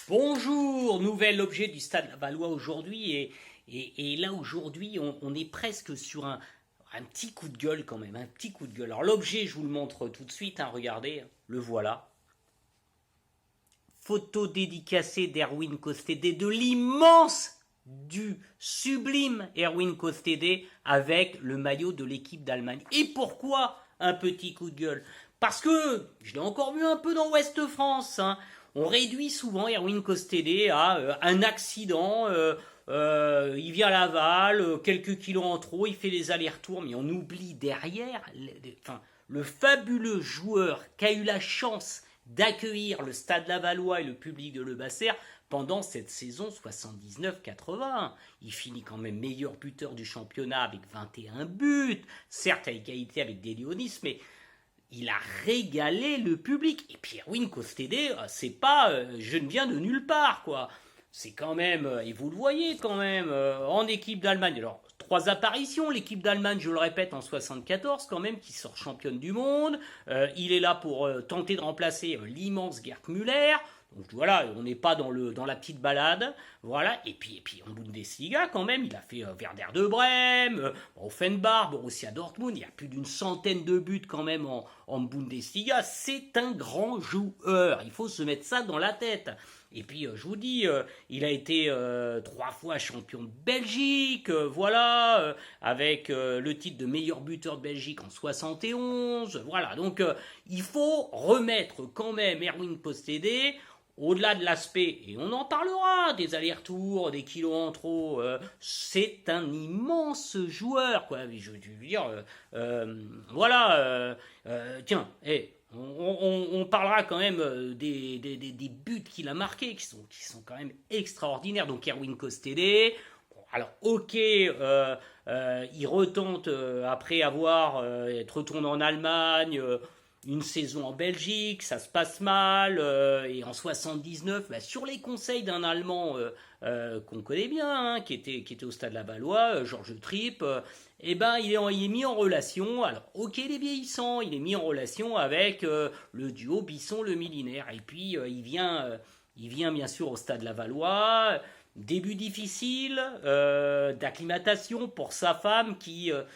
Bonjour, nouvel objet du Stade Lavallois aujourd'hui et là aujourd'hui on est presque sur un petit coup de gueule quand même, un petit coup de gueule. Alors l'objet je vous le montre tout de suite, regardez, le voilà. Photo dédicacée d'Erwin Costédé, de l'immense, du sublime Erwin Costédé avec le maillot de l'équipe d'Allemagne. Et pourquoi un petit coup de gueule? Parce que, je l'ai encore vu un peu dans Ouest France, on réduit souvent Erwin Costédé à un accident, il vient à Laval, quelques kilos en trop, il fait les allers-retours, mais on oublie derrière le fabuleux joueur qui a eu la chance d'accueillir le Stade Lavallois et le public de Le Basser pendant cette saison 79-80. Il finit quand même meilleur buteur du championnat avec 21 buts, certes à égalité avec Delionis, mais il a régalé le public. Et puis Erwin Costédé, c'est pas je ne viens de nulle part, quoi. C'est quand même, et vous le voyez quand même, en équipe d'Allemagne. Alors, 3 apparitions, l'équipe d'Allemagne, je le répète, en 74 quand même, qui sort championne du monde. Il est là pour tenter de remplacer l'immense Gerd Müller. Donc voilà, on n'est pas dans la petite balade. Voilà, et puis en Bundesliga quand même, il a fait Werder de Brême, Offenbach, Borussia Dortmund. Il y a plus d'une centaine de buts quand même en Bundesliga. C'est un grand joueur. Il faut se mettre ça dans la tête. Et puis, je vous dis, il a été 3 fois champion de Belgique, voilà, avec le titre de meilleur buteur de Belgique en 71. Voilà, donc il faut remettre quand même Erwin Costédé au-delà de l'aspect, et on en parlera, des allers-retours, des kilos en trop, c'est un immense joueur, quoi. Je veux dire, voilà, tiens, on parlera quand même des buts qu'il a marqués, qui sont quand même extraordinaires. Donc Erwin Costédé, alors ok, il retente après avoir être retourné en Allemagne, une saison en Belgique, ça se passe mal, et en 79, sur les conseils d'un Allemand qu'on connaît bien, qui était au Stade Lavallois, Georges Tripp, il est mis en relation, alors ok il est vieillissant, il est mis en relation avec le duo Bisson-Le Milinaire, et puis il vient bien sûr au Stade Lavallois, début difficile, d'acclimatation pour sa femme qui est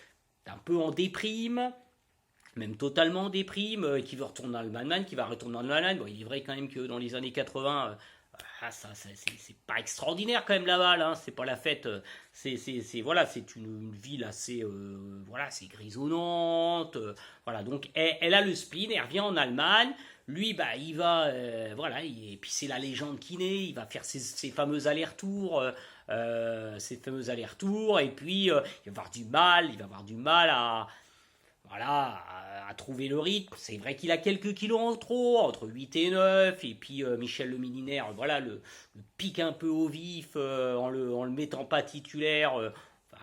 un peu en déprime, même totalement en déprime, qui veut retourner en Allemagne, qui va retourner en Allemagne. Bon, il est vrai quand même que dans les années 80, c'est pas extraordinaire quand même Laval, c'est pas la fête, voilà, c'est une ville assez, voilà, c'est grisonnante, voilà, donc elle a le spleen, elle revient en Allemagne, lui, il va, voilà, et puis c'est la légende qui naît, il va faire ses fameux allers-retours, et puis il va avoir du mal à voilà, à trouver le rythme. C'est vrai qu'il a quelques kilos en trop, entre 8 et 9, et puis Michel Le Milinaire, voilà, le pique un peu au vif en le mettant pas titulaire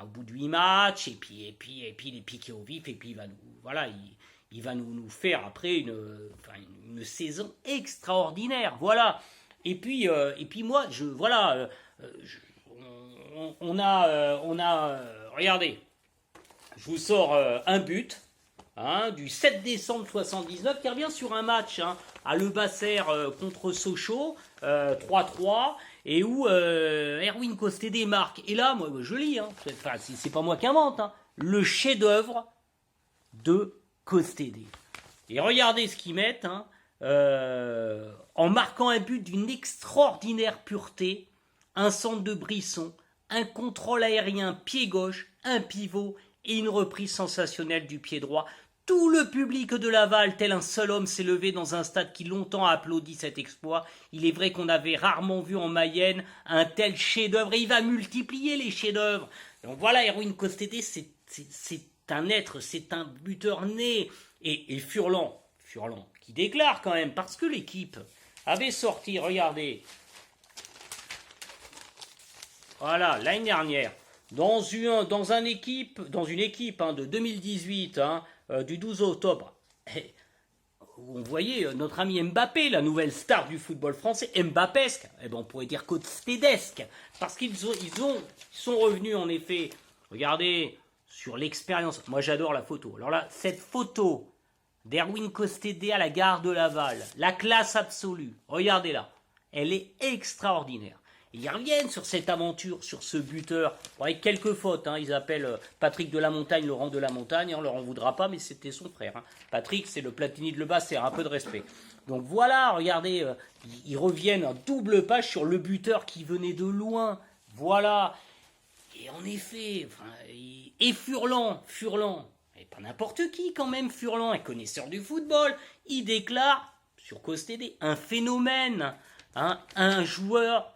au bout de 8 matchs, et puis il est piqué au vif, et puis il va nous faire après une saison extraordinaire, voilà. Et puis moi, regardez, je vous sors un but, du 7 décembre 79, qui revient sur un match à Le Basser contre Sochaux, 3-3, et où Erwin Costédé marque. Et là, moi, je lis, c'est pas moi qui invente, le chef-d'œuvre de Costédé. Et regardez ce qu'ils mettent, en marquant un but d'une extraordinaire pureté, un centre de Brisson, un contrôle aérien pied gauche, un pivot et une reprise sensationnelle du pied droit. Tout le public de Laval, tel un seul homme, s'est levé dans un stade qui longtemps a applaudi cet exploit. Il est vrai qu'on avait rarement vu en Mayenne un tel chef-d'œuvre, et il va multiplier les chefs-d'œuvre. Donc voilà, Erwin Costédé, c'est un être, c'est un buteur né. Et Furlan, qui déclare quand même, parce que l'équipe avait sorti, regardez, voilà, l'année dernière, dans une équipe de 2018, du 12 octobre, on voyait notre ami Mbappé, la nouvelle star du football français, Mbappesque, on pourrait dire Costédesque, parce qu'ils sont revenus en effet, regardez, sur l'expérience. Moi j'adore la photo. Alors là, cette photo d'Erwin Costédé à la gare de Laval, la classe absolue, regardez là. elle est extraordinaire. Et ils reviennent sur cette aventure, sur ce buteur, avec quelques fautes. Ils appellent Patrick de la Montagne, Laurent de la Montagne. On leur en voudra pas, mais c'était son frère. Patrick, c'est le Platini de Lebas, un peu de respect. Donc voilà, regardez, ils reviennent en double page sur le buteur qui venait de loin. Voilà. Et en effet, et Furlan, et pas n'importe qui quand même, Furlan, un connaisseur du football, il déclare sur Kostédé un phénomène, un joueur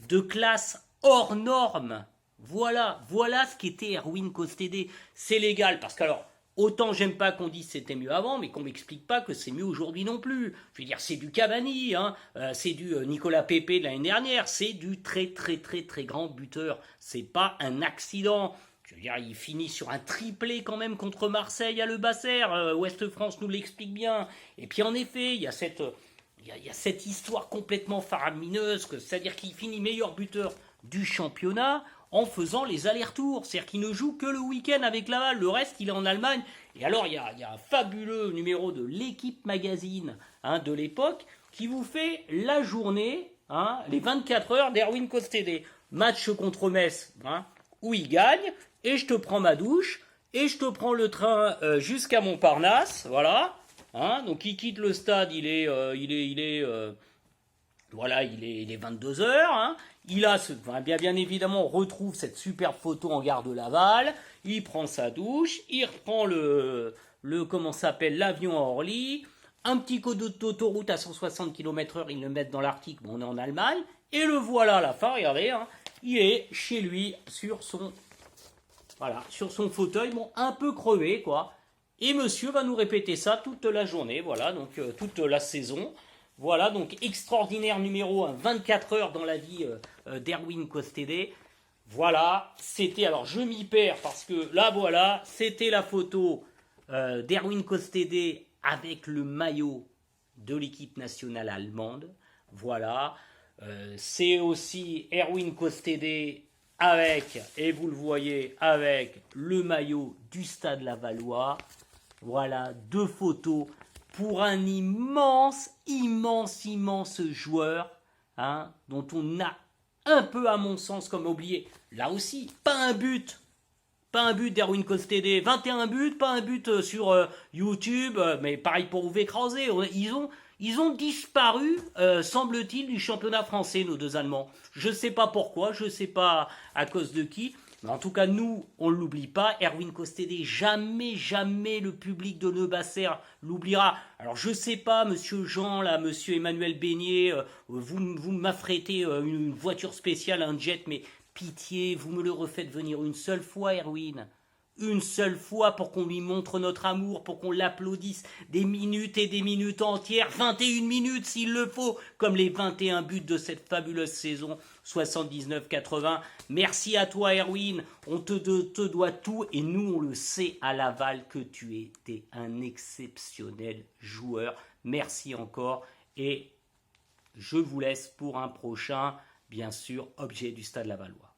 de classe hors norme. Voilà ce qu'était Erwin Kostédé. C'est légal, parce qu'alors, autant j'aime pas qu'on dise c'était mieux avant, mais qu'on m'explique pas que c'est mieux aujourd'hui non plus. Je veux dire, c'est du Cavani, c'est du Nicolas Pepe de l'année dernière, c'est du très très très très grand buteur. C'est pas un accident. Je veux dire, il finit sur un triplé quand même contre Marseille à Le Basser. Ouest France nous l'explique bien. Et puis en effet, il y a cette histoire complètement faramineuse, c'est-à-dire qu'il finit meilleur buteur du championnat en faisant les allers-retours. C'est-à-dire qu'il ne joue que le week-end avec Laval, le reste il est en Allemagne. Et alors il y a un fabuleux numéro de l'Équipe Magazine de l'époque qui vous fait la journée, les 24 heures d'Erwin Kostédé. Match contre Metz, où il gagne, et je te prends ma douche, et je te prends le train jusqu'à Montparnasse, voilà. Donc il quitte le stade, il est 22h. Bien évidemment, on retrouve cette superbe photo en gare de Laval. Il prend sa douche, il reprend l'avion à Orly. Un petit code d'autoroute à 160 km/h, ils le mettent dans l'article, on est en Allemagne. Et le voilà à la fin, regardez, il est chez lui sur son fauteuil, un peu crevé, quoi. Et monsieur va nous répéter ça toute la journée, voilà, donc toute la saison. Voilà, donc extraordinaire numéro 24 heures dans la vie d'Erwin Kostédé. Voilà, c'était, alors je m'y perds parce que là, voilà, c'était la photo d'Erwin Kostédé avec le maillot de l'équipe nationale allemande. Voilà, c'est aussi Erwin Kostédé avec, et vous le voyez, avec le maillot du Stade Lavallois. Voilà, 2 photos pour un immense joueur, dont on a un peu, à mon sens, comme oublié. Là aussi, pas un but d'Erwin Kostédé, 21 buts, pas un but sur YouTube, mais pareil pour Uwe Krause. Ils ont disparu, semble-t-il, du championnat français, nos 2 Allemands. Je ne sais pas pourquoi, je ne sais pas à cause de qui. Mais en tout cas, nous, on ne l'oublie pas. Erwin Kostédé, jamais le public de Le Basser l'oubliera. Alors, je ne sais pas, monsieur Jean, là, monsieur Emmanuel Beignet, vous m'affrétez une voiture spéciale, un jet, mais pitié, vous me le refaites venir une seule fois, Erwin. Une seule fois pour qu'on lui montre notre amour, pour qu'on l'applaudisse des minutes et des minutes entières, 21 minutes s'il le faut, comme les 21 buts de cette fabuleuse saison 79-80. Merci à toi, Erwin, on te doit tout, et nous on le sait à Laval que tu étais un exceptionnel joueur. Merci encore, et je vous laisse pour un prochain, bien sûr, objet du Stade Lavallois.